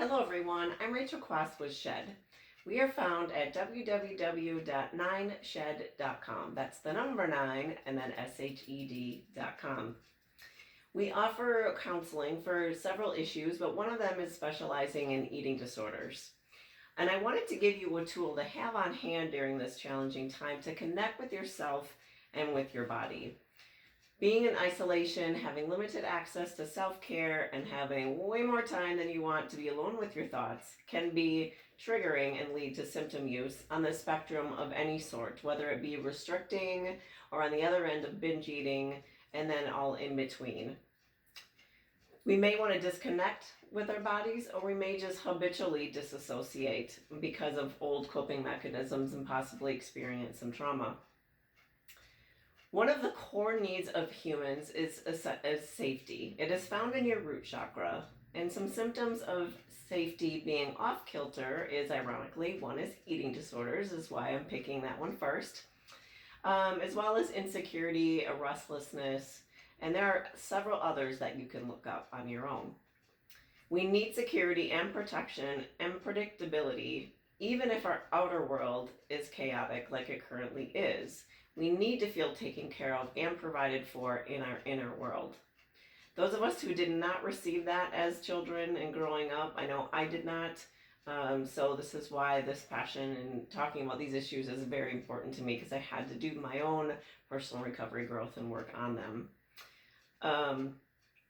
Hello everyone, I'm Rachel Quast with Shed. We are found at www.9shed.com. That's the number 9 and then shed.com. We offer counseling for several issues, but one of them is specializing in eating disorders. And I wanted to give you a tool to have on hand during this challenging time to connect with yourself and with your body. Being in isolation, having limited access to self-care, and having way more time than you want to be alone with your thoughts can be triggering and lead to symptom use on the spectrum of any sort, whether it be restricting or on the other end of binge eating, and then all in between. We may want to disconnect with our bodies, or we may just habitually disassociate because of old coping mechanisms and possibly experience some trauma. One of the core needs of humans is safety. It is found in your root chakra, and some symptoms of safety being off kilter is, ironically, one is eating disorders, is why I'm picking that one first, as well as insecurity, a restlessness, and there are several others that you can look up on your own. We need security and protection and predictability, even if our outer world is chaotic like it currently is. We need to feel taken care of and provided for in our inner world. Those of us who did not receive that as children and growing up, I know I did not, so this is why this passion and talking about these issues is very important to me, because I had to do my own personal recovery growth and work on them.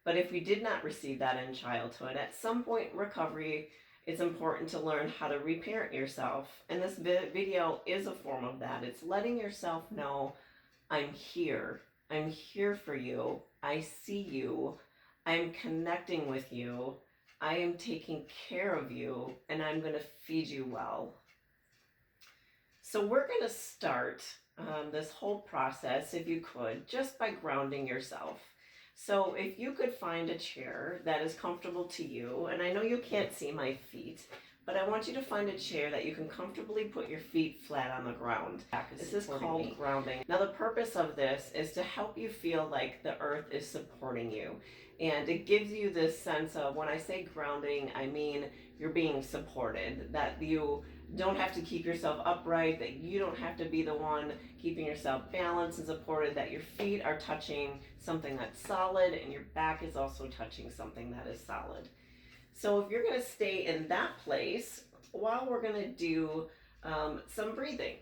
But if we did not receive that in childhood, at some point in recovery, it's important to learn how to reparent yourself. And this video is a form of that. It's letting yourself know, I'm here. I'm here for you. I see you. I'm connecting with you. I am taking care of you, and I'm going to feed you well. So we're going to start this whole process, if you could, just by grounding yourself. So if you could find a chair that is comfortable to you, and I know you can't see my feet, but I want you to find a chair that you can comfortably put your feet flat on the ground. This is called grounding. Now the purpose of this is to help you feel like the earth is supporting you. And it gives you this sense of, when I say grounding, I mean you're being supported, that you don't have to keep yourself upright, that you don't have to be the one keeping yourself balanced and supported, that your feet are touching something that's solid and your back is also touching something that is solid. So if you're going to stay in that place, while we're going to do some breathing.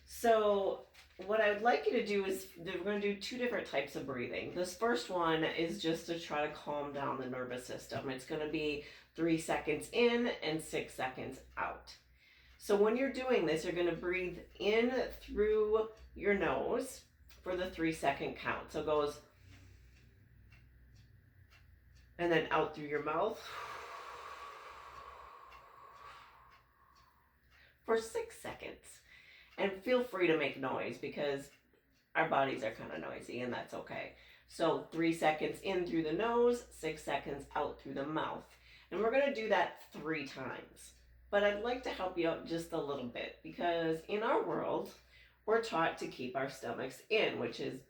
So what I would like you to do is, we're going to do two different types of breathing. This first one is just to try to calm down the nervous system. It's going to be 3 seconds in and 6 seconds out. So when you're doing this, you're going to breathe in through your nose for the 3-second count. So it goes, and then out through your mouth for 6 seconds. And feel free to make noise, because our bodies are kind of noisy, and that's okay. So 3 seconds in through the nose, 6 seconds out through the mouth. And we're going to do that 3 times. But I'd like to help you out just a little bit, because in our world, we're taught to keep our stomachs in, which is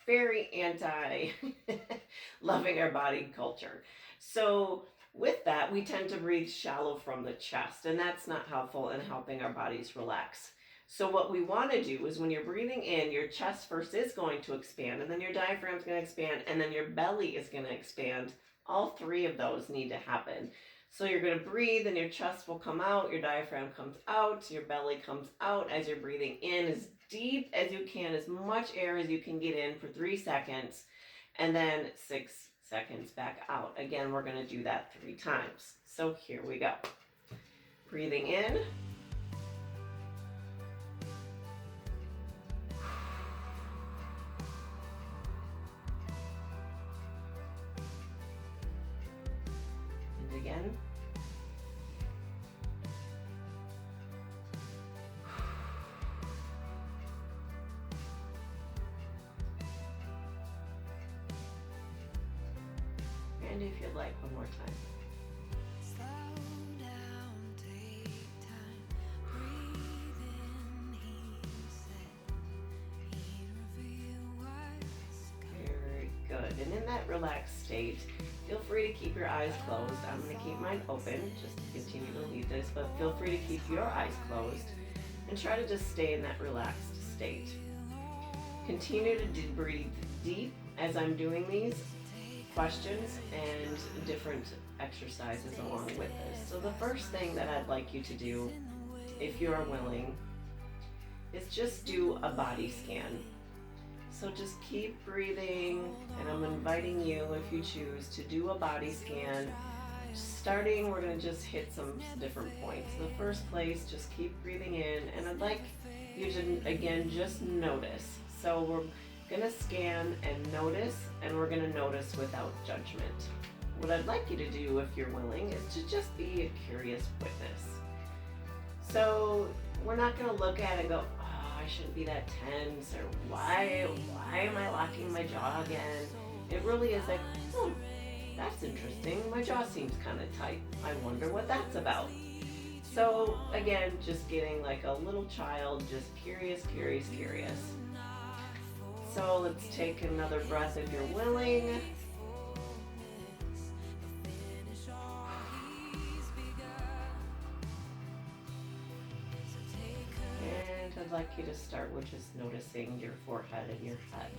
very anti-loving our body culture. So with that, we tend to breathe shallow from the chest, and that's not helpful in helping our bodies relax. So what we want to do is, when you're breathing in, your chest first is going to expand, and then your diaphragm is going to expand, and then your belly is going to expand. All 3 of those need to happen. So you're going to breathe, and your chest will come out, your diaphragm comes out, your belly comes out as you're breathing in as deep as you can, as much air as you can get in for 3 seconds, and then 6 seconds back out. Again, we're going to do that 3 times. So here we go. Breathing in. And again. And if you'd like, one more time. Slow down, take time, breathe in, he said, he'd reveal what's coming. Very good. And in that relaxed state, Feel free to keep your eyes closed. I'm going to keep mine open just to continue to lead this, but feel free to keep your eyes closed and try to just stay in that relaxed state. Continue to breathe deep as I'm doing these questions and different exercises along with this. So the first thing that I'd like you to do, if you are willing, is just do a body scan. So just keep breathing, and I'm inviting you, if you choose, to do a body scan. Starting, we're going to just hit some different points. The first place, just keep breathing in, and I'd like you to, again, just notice. So we're going to scan and notice, and we're going to notice without judgment. What I'd like you to do, if you're willing, is to just be a curious witness. So we're not going to look at it and go, I shouldn't be that tense, or why am I locking my jaw again? It really is like, that's interesting. My jaw seems kind of tight. I wonder what that's about. So again, just getting like a little child, just curious. So let's take another breath if you're willing. I'd like you to start with just noticing your forehead and your head.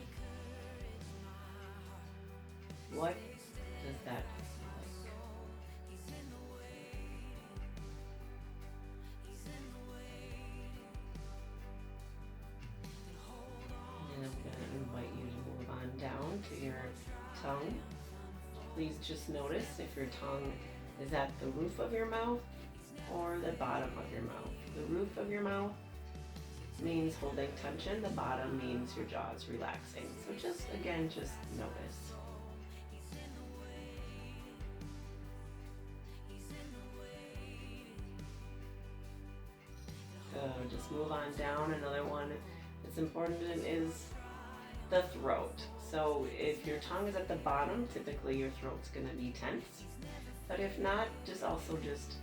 What does that look like? And I'm going to invite you to move on down to your tongue. Please just notice if your tongue is at the roof of your mouth or the bottom of your mouth. The roof of your mouth means holding tension, the bottom means your jaw is relaxing. So just notice. So just move on down. Another one that's important is the throat. So if your tongue is at the bottom, typically your throat's going to be tense. But if not, just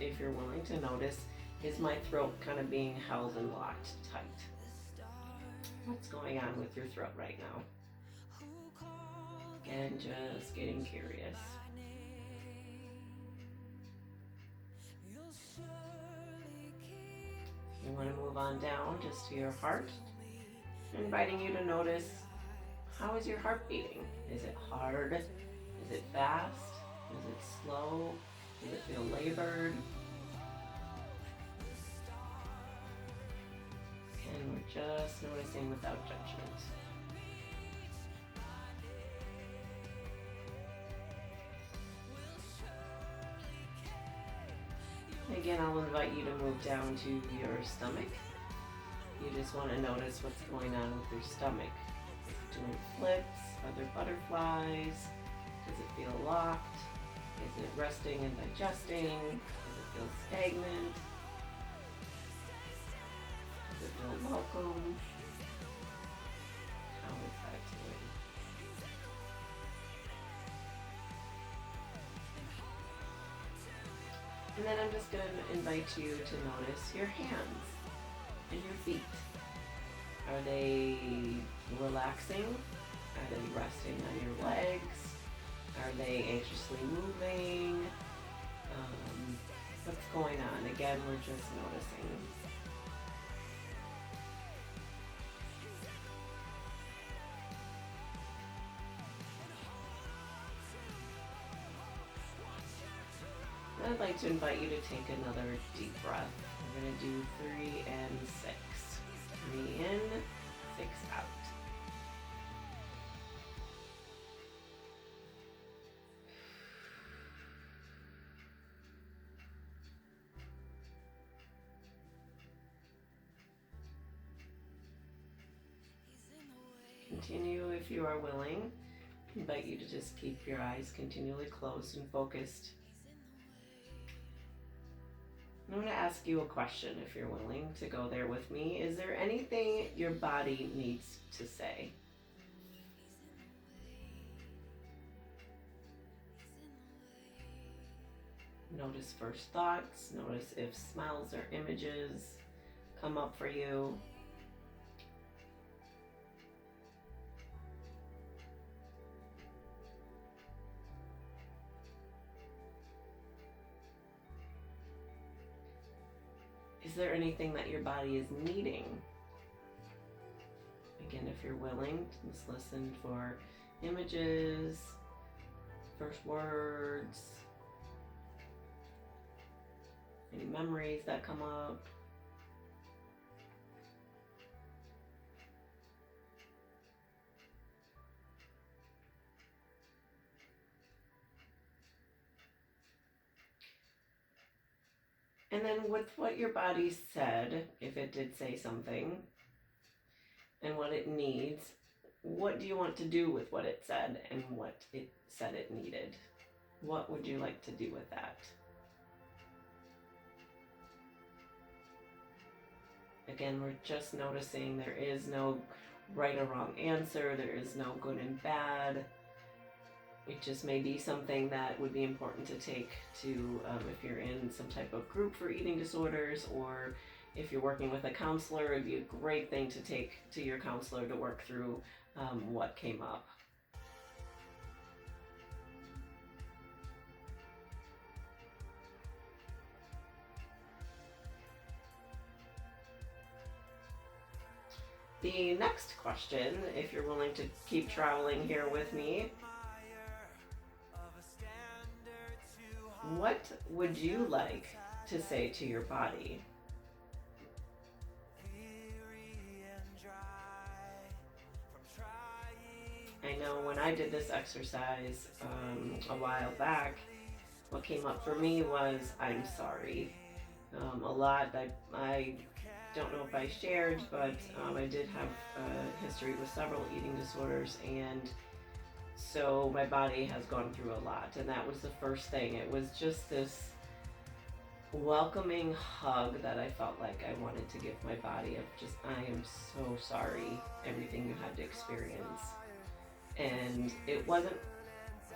if you're willing to notice, is my throat kind of being held and locked tight? What's going on with your throat right now? Again, just getting curious. You want to move on down just to your heart. I'm inviting you to notice, how is your heart beating? Is it hard? Is it fast? Is it slow? Does it feel labored? And we're just noticing without judgment. Again, I'll invite you to move down to your stomach. You just want to notice what's going on with your stomach. Is it doing flips? Are there butterflies? Does it feel locked? Is it resting and digesting? Does it feel stagnant? Does it feel welcome? How is that doing? And then I'm just going to invite you to notice your hands and your feet. Are they relaxing? Are they resting on your legs? Are they anxiously moving? What's going on? Again, we're just noticing. I'd like to invite you to take another deep breath. We're going to do 3 and 6. 3 in, 6 out. Continue if you are willing. I invite you to just keep your eyes continually closed and focused. I'm going to ask you a question if you're willing to go there with me. Is there anything your body needs to say? Notice first thoughts. Notice if smells or images come up for you. Is there anything that your body is needing? Again, if you're willing, just listen for images, first words, any memories that come up. And then with what your body said, if it did say something, and what it needs, what do you want to do with what it said and what it said it needed? What would you like to do with that? Again, we're just noticing there is no right or wrong answer. There is no good and bad. It just may be something that would be important to take to, if you're in some type of group for eating disorders, or if you're working with a counselor, it'd be a great thing to take to your counselor to work through what came up. The next question, if you're willing to keep traveling here with me, what would you like to say to your body? I know when I did this exercise a while back, what came up for me was I'm sorry. A lot that I don't know if I shared, but I did have a history with several eating disorders, and so my body has gone through a lot, and that was the first thing. It was just this welcoming hug that I felt like I wanted to give my body of just, I am so sorry, everything you had to experience. And it wasn't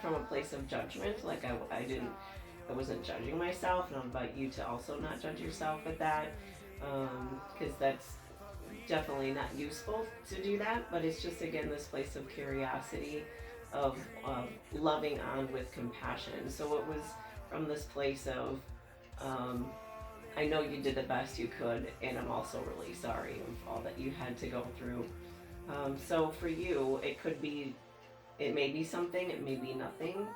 from a place of judgment, like I wasn't judging myself, and I'll invite you to also not judge yourself with that, because that's definitely not useful to do that, but it's just, again, this place of curiosity, of loving on with compassion. So it was from this place of, I know you did the best you could, and I'm also really sorry of all that you had to go through. So for you, it may be something, it may be nothing.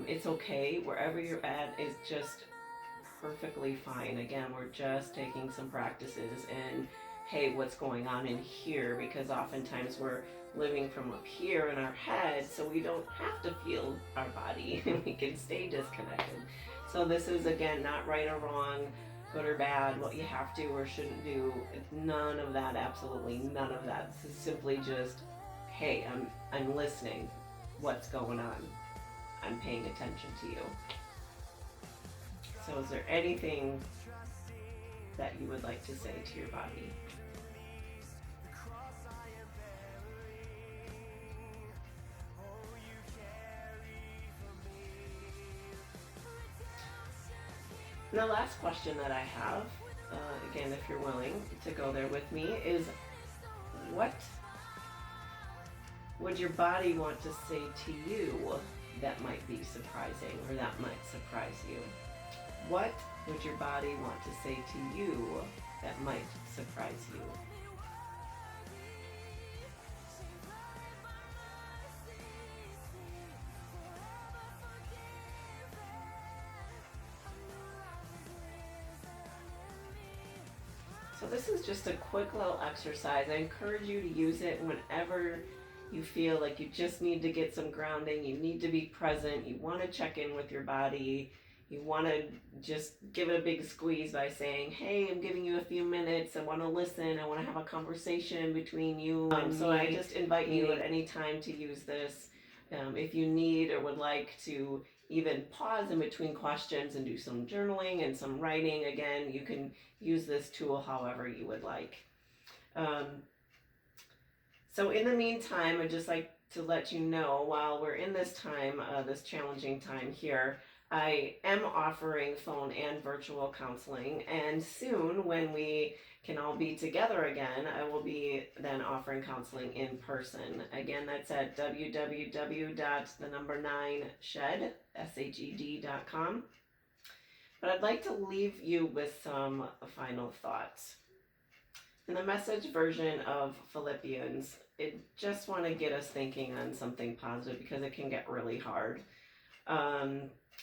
It's okay. Wherever you're at is just perfectly fine. Again, we're just taking some practices and, hey, what's going on in here? Because oftentimes we're living from up here in our head, so we don't have to feel our body. We can stay disconnected. So this is, again, not right or wrong, good or bad, what you have to or shouldn't do. None of that, absolutely none of that. This is simply just, hey, I'm listening. What's going on? I'm paying attention to you. So is there anything that you would like to say to your body? And the last question that I have, again, if you're willing to go there with me, is what would your body want to say to you that might be surprising, or that might surprise you? What would your body want to say to you that might surprise you? So this is just a quick little exercise. I encourage you to use it whenever you feel like you just need to get some grounding, you need to be present, you want to check in with your body, you want to just give it a big squeeze by saying, hey, I'm giving you a few minutes, I want to listen, I want to have a conversation between you and so me. I just invite you at any time to use this. If you need or would like to even pause in between questions and do some journaling and some writing, again, you can use this tool however you would like. So in the meantime, I'd just like to let you know, while we're in this time, this challenging time here, I am offering phone and virtual counseling, and soon when we can all be together again, I will be then offering counseling in person. Again, that's at www.9shed.com. But I'd like to leave you with some final thoughts. In the message version of Philippians, it just want to get us thinking on something positive because it can get really hard.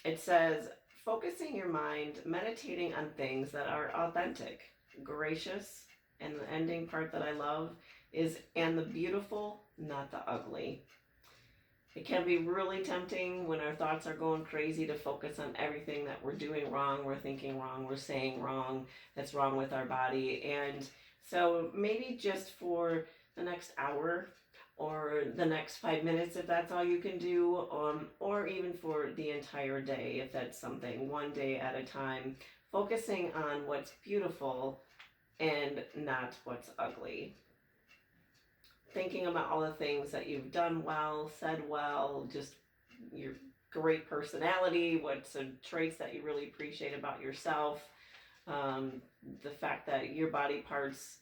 It says, focusing your mind, meditating on things that are authentic, gracious, and the ending part that I love is, and the beautiful, not the ugly. It can be really tempting when our thoughts are going crazy to focus on everything that we're doing wrong, we're thinking wrong, we're saying wrong, that's wrong with our body. And so maybe just for the next hour or the next 5 minutes, if that's all you can do, or even for the entire day, if that's something, one day at a time, focusing on what's beautiful and not what's ugly. Thinking about all the things that you've done well, said well, just your great personality, what's some traits that you really appreciate about yourself, the fact that your body parts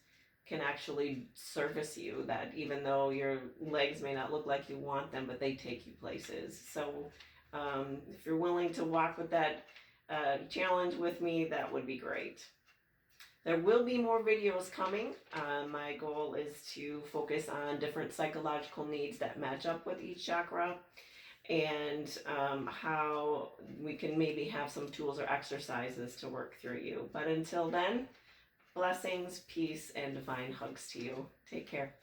can actually service you, that even though your legs may not look like you want them, but they take you places. So if you're willing to walk with that challenge with me, that would be great. There will be more videos coming. My goal is to focus on different psychological needs that match up with each chakra, and how we can maybe have some tools or exercises to work through you. But until then, blessings, peace, and divine hugs to you. Take care.